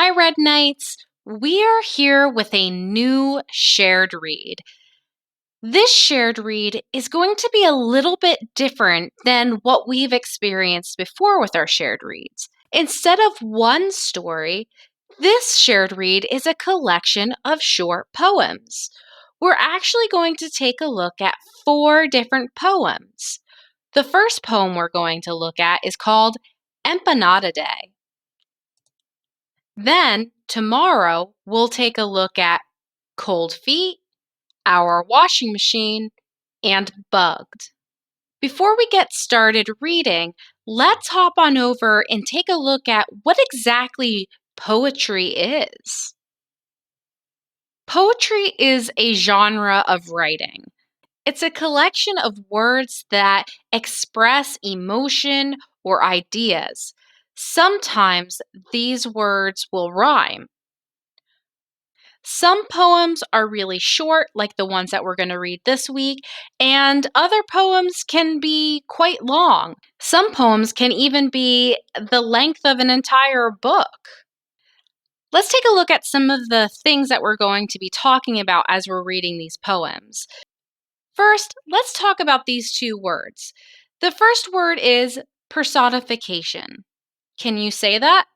Hi, Red Knights. We are here with a new shared read. This shared read is going to be a little bit different than what we've experienced before with our shared reads. Instead of one story, this shared read is a collection of short poems. We're actually going to take a look at 4 different poems. The first poem we're going to look at is called Empanada Day. Then, tomorrow, we'll take a look at cold feet, our washing machine, and bugged. Before we get started reading, let's hop on over and take a look at what exactly poetry is. Poetry is a genre of writing. It's a collection of words that express emotion or ideas. Sometimes these words will rhyme. Some poems are really short, like the ones that we're going to read this week, and other poems can be quite long. Some poems can even be the length of an entire book. Let's take a look at some of the things that we're going to be talking about as we're reading these poems. First, let's talk about these 2 words. The first word is personification. Can you say that?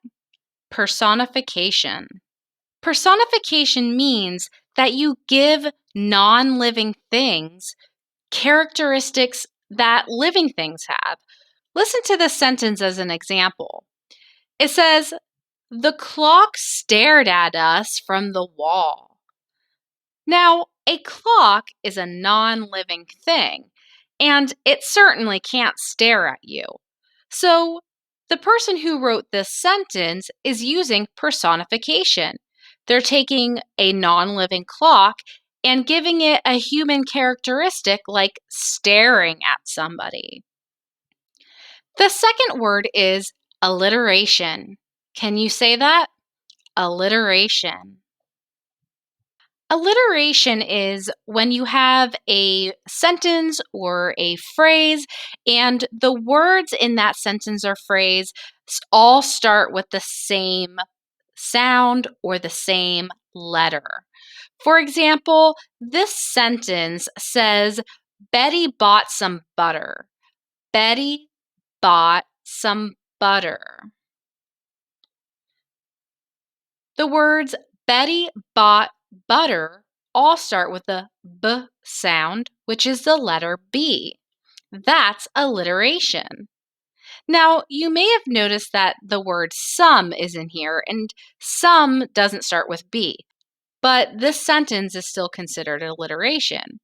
Personification. Personification means that you give non-living things characteristics that living things have. Listen to this sentence as an example. It says, "The clock stared at us from the wall." Now, a clock is a non-living thing, and it certainly can't stare at you. So, the person who wrote this sentence is using personification. They're taking a non-living clock and giving it a human characteristic like staring at somebody. The second word is alliteration. Can you say that? Alliteration. Alliteration is when you have a sentence or a phrase, and the words in that sentence or phrase all start with the same sound or the same letter. For example, this sentence says, Betty bought some butter. Betty bought some butter. The words Betty bought butter all start with the B sound, which is the letter B. That's alliteration. Now, you may have noticed that the word some is in here, and some doesn't start with B, but this sentence is still considered alliteration.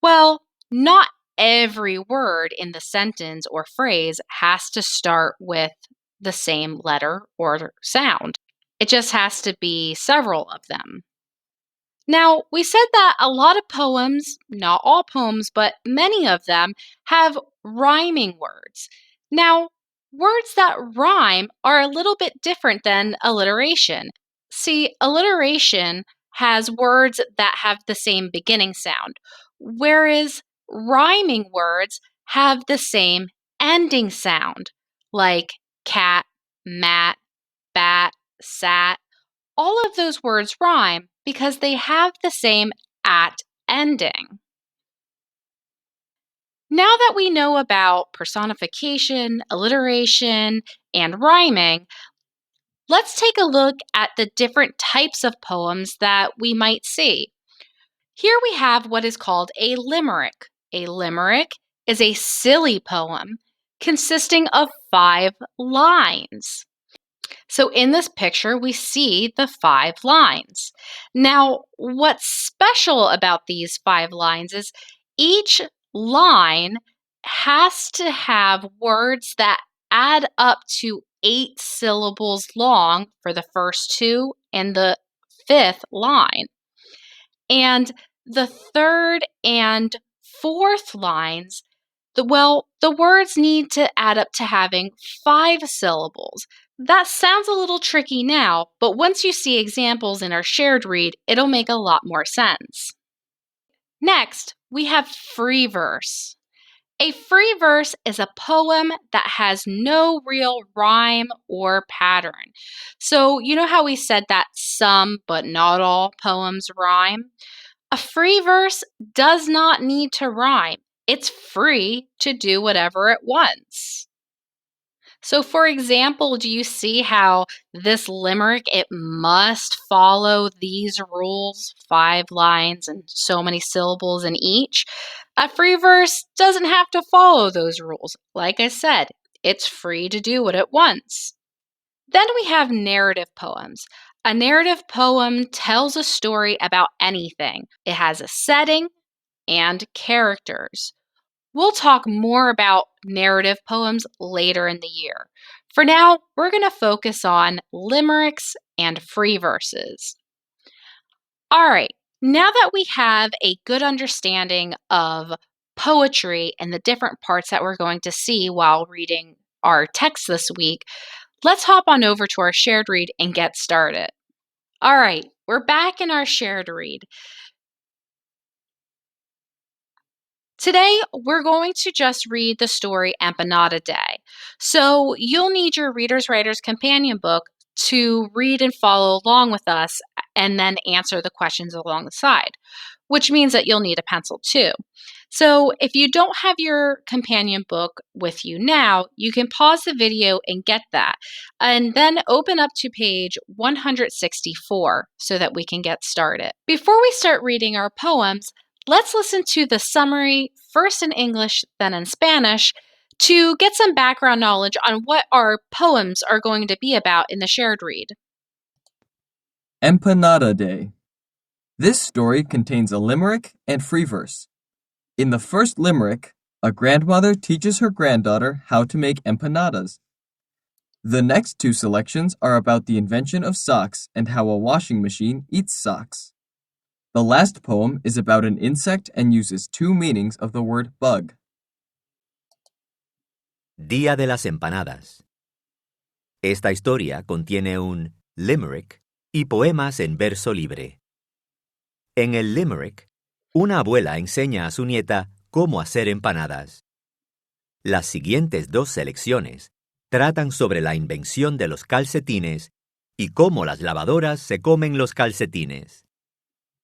Well, not every word in the sentence or phrase has to start with the same letter or sound. It just has to be several of them. Now, we said that a lot of poems, not all poems, but many of them, have rhyming words. Now, words that rhyme are a little bit different than alliteration. See, alliteration has words that have the same beginning sound, whereas rhyming words have the same ending sound, like cat, mat, bat, sat. All of those words rhyme because they have the same at ending. Now that we know about personification, alliteration, and rhyming, let's take a look at the different types of poems that we might see. Here we have what is called a limerick. A limerick is a silly poem consisting of 5 lines. So in this picture, we see the 5 lines. Now, what's special about these 5 lines is each line has to have words that add up to 8 syllables long for the first 2 and the 5th line. And the 3rd and 4th lines, the words need to add up to having 5 syllables. That sounds a little tricky now, but once you see examples in our shared read, it'll make a lot more sense. Next, we have free verse. A free verse is a poem that has no real rhyme or pattern. So, you know how we said that some, but not all poems rhyme? A free verse does not need to rhyme. It's free to do whatever it wants. So, for example, do you see how this limerick, it must follow these rules, 5 lines and so many syllables in each? A free verse doesn't have to follow those rules. Like I said, it's free to do what it wants. Then we have narrative poems. A narrative poem tells a story about anything. It has a setting and characters. We'll talk more about narrative poems later in the year. For now, we're going to focus on limericks and free verses. All right, now that we have a good understanding of poetry and the different parts that we're going to see while reading our text this week, let's hop on over to our shared read and get started. All right, we're back in our shared read. Today, we're going to just read the story Empanada Day. So you'll need your Reader's Writer's Companion book to read and follow along with us and then answer the questions along the side, which means that you'll need a pencil too. So if you don't have your companion book with you now, you can pause the video and get that, and then open up to page 164 so that we can get started. Before we start reading our poems, let's listen to the summary, first in English, then in Spanish, to get some background knowledge on what our poems are going to be about in the shared read. Empanada Day. This story contains a limerick and free verse. In the first limerick, a grandmother teaches her granddaughter how to make empanadas. The next 2 selections are about the invention of socks and how a washing machine eats socks. The last poem is about an insect and uses 2 meanings of the word bug. Día de las Empanadas. Esta historia contiene un limerick y poemas en verso libre. En el limerick, una abuela enseña a su nieta cómo hacer empanadas. Las siguientes 2 selecciones tratan sobre la invención de los calcetines y cómo las lavadoras se comen los calcetines.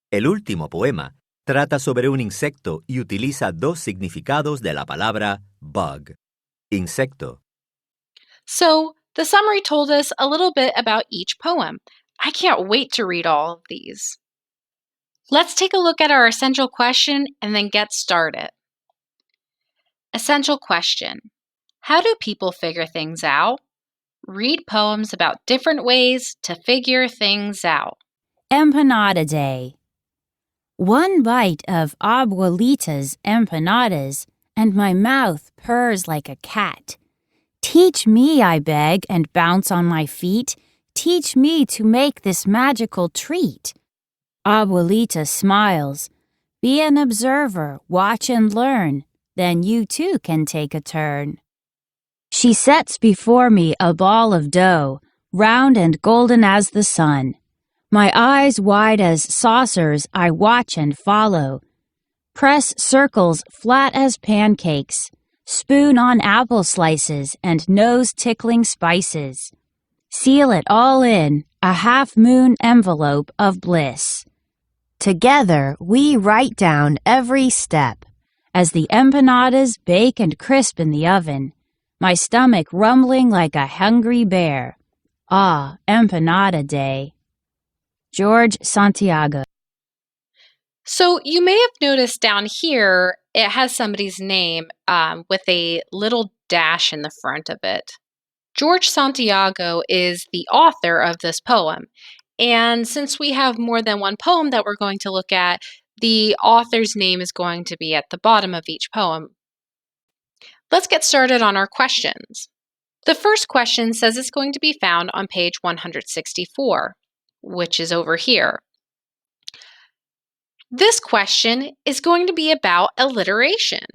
El último poema trata sobre un insecto y utiliza 2 significados de la palabra bug, insecto. So, the summary told us a little bit about each poem. I can't wait to read all of these. Let's take a look at our essential question and then get started. Essential question: how do people figure things out? Read poems about different ways to figure things out. Empanada Day. One bite of Abuelita's empanadas, and my mouth purrs like a cat. Teach me, I beg, and bounce on my feet. Teach me to make this magical treat. Abuelita smiles. Be an observer, watch and learn. Then you too can take a turn. She sets before me a ball of dough, round and golden as the sun. My eyes wide as saucers, I watch and follow. Press circles flat as pancakes, spoon on apple slices and nose tickling spices. Seal it all in a half-moon envelope of bliss. Together we write down every step as the empanadas bake and crisp in the oven, my stomach rumbling like a hungry bear. Ah, Empanada Day. George Santiago. So you may have noticed down here, it has somebody's name with a little dash in the front of it. George Santiago is the author of this poem. And since we have more than one poem that we're going to look at, the author's name is going to be at the bottom of each poem. Let's get started on our questions. The first question says it's going to be found on page 164, which is over here. This question is going to be about alliteration.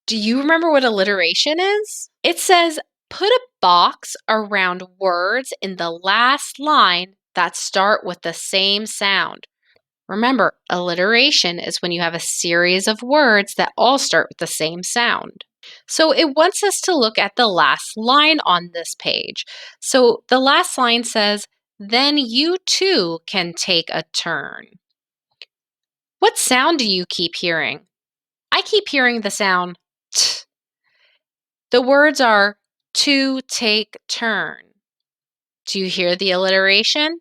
Do you remember what alliteration is? It says, put a box around words in the last line that start with the same sound. Remember, alliteration is when you have a series of words that all start with the same sound. So it wants us to look at the last line on this page. So the last line says, then you too can take a turn. What sound do you keep hearing? I keep hearing the sound t. The words are to take turn. Do you hear the alliteration?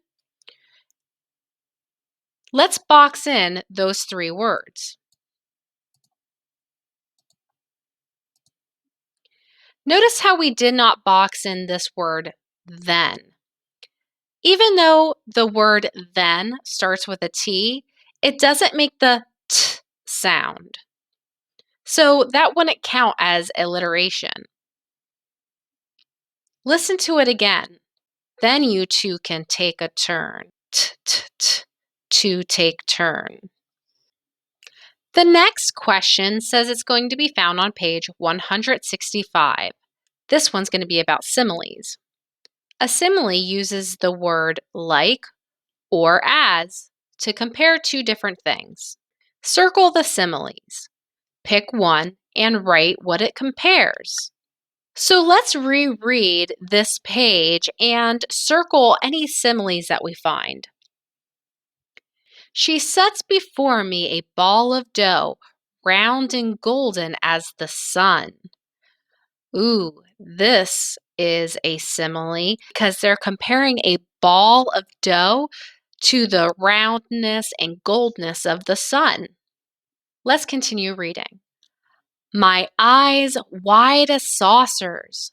Let's box in those three words. Notice how we did not box in this word then. Even though the word then starts with a T, it doesn't make the t sound. So that wouldn't count as alliteration. Listen to it again. Then you two can take a turn. T, t, t, to take turn. The next question says it's going to be found on page 165. This one's going to be about similes. A simile uses the word like or as to compare two different things. Circle the similes. Pick one and write what it compares. So let's reread this page and circle any similes that we find. She sets before me a ball of dough, round and golden as the sun. Ooh, this is a simile because they're comparing a ball of dough to the roundness and goldness of the sun. Let's continue reading. My eyes wide as saucers.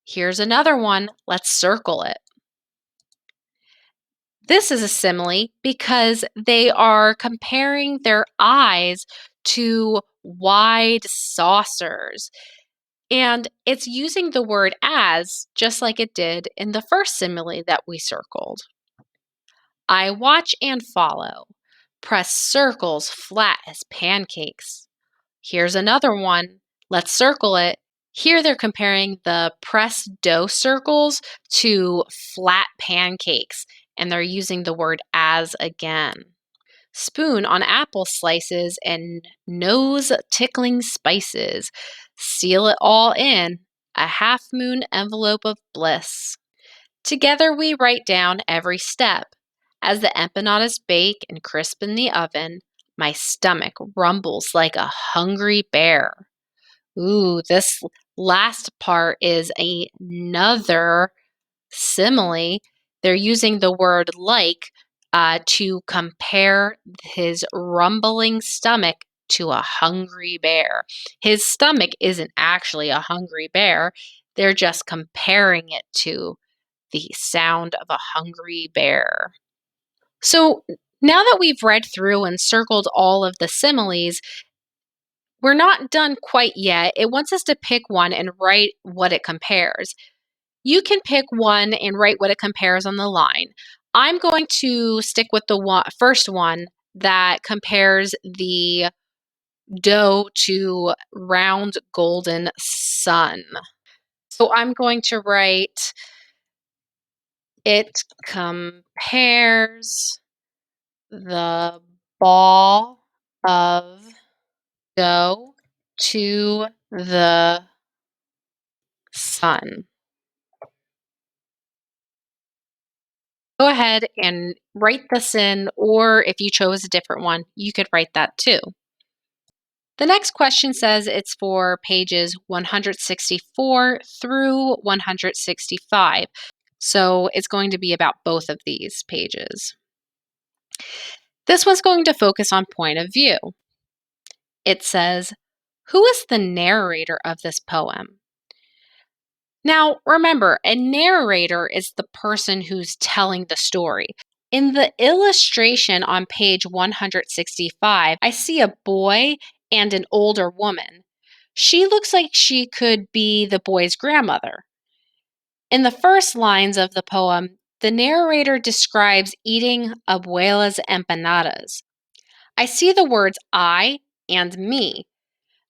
Here's another one. Let's circle it. This is a simile because they are comparing their eyes to wide saucers. And it's using the word as just like it did in the first simile that we circled. I watch and follow. Press circles flat as pancakes. Here's another one. Let's circle it. Here they're comparing the pressed dough circles to flat pancakes, and they're using the word as again. Spoon on apple slices and nose tickling spices. Seal it all in a half moon envelope of bliss. Together we write down every step. As the empanadas bake and crisp in the oven, my stomach rumbles like a hungry bear. Ooh, this last part is another simile. They're using the word like to compare his rumbling stomach to a hungry bear. His stomach isn't actually a hungry bear. They're just comparing it to the sound of a hungry bear. So now that we've read through and circled all of the similes, we're not done quite yet. It wants us to pick one and write what it compares. You can pick one and write what it compares on the line. I'm going to stick with the first one that compares the dough to round golden sun. So I'm going to write, it compares the ball of dough to the sun. Go ahead and write this in, or if you chose a different one, you could write that too. The next question says it's for pages 164 through 165. So it's going to be about both of these pages. This one's going to focus on point of view. It says, who is the narrator of this poem? Now, remember, a narrator is the person who's telling the story. In the illustration on page 165, I see a boy and an older woman. She looks like she could be the boy's grandmother. In the first lines of the poem, the narrator describes eating abuela's empanadas. I see the words I and me.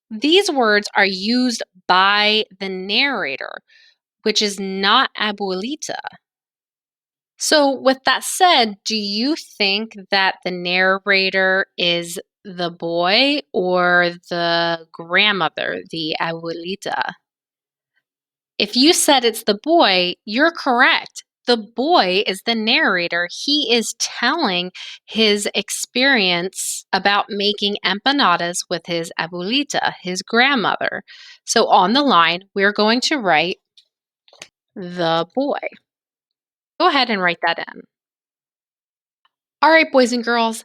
These words are used by the narrator, which is not abuelita. So, with that said, do you think that the narrator is the boy or the grandmother, the abuelita? If you said it's the boy, you're correct. The boy is the narrator. He is telling his experience about making empanadas with his abuelita, his grandmother. So on the line, we're going to write the boy. Go ahead and write that in. All right, boys and girls,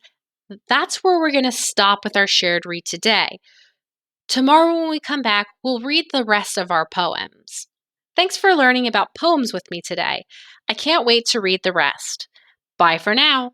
that's where we're going to stop with our shared read today. Tomorrow, when we come back, we'll read the rest of our poems. Thanks for learning about poems with me today. I can't wait to read the rest. Bye for now.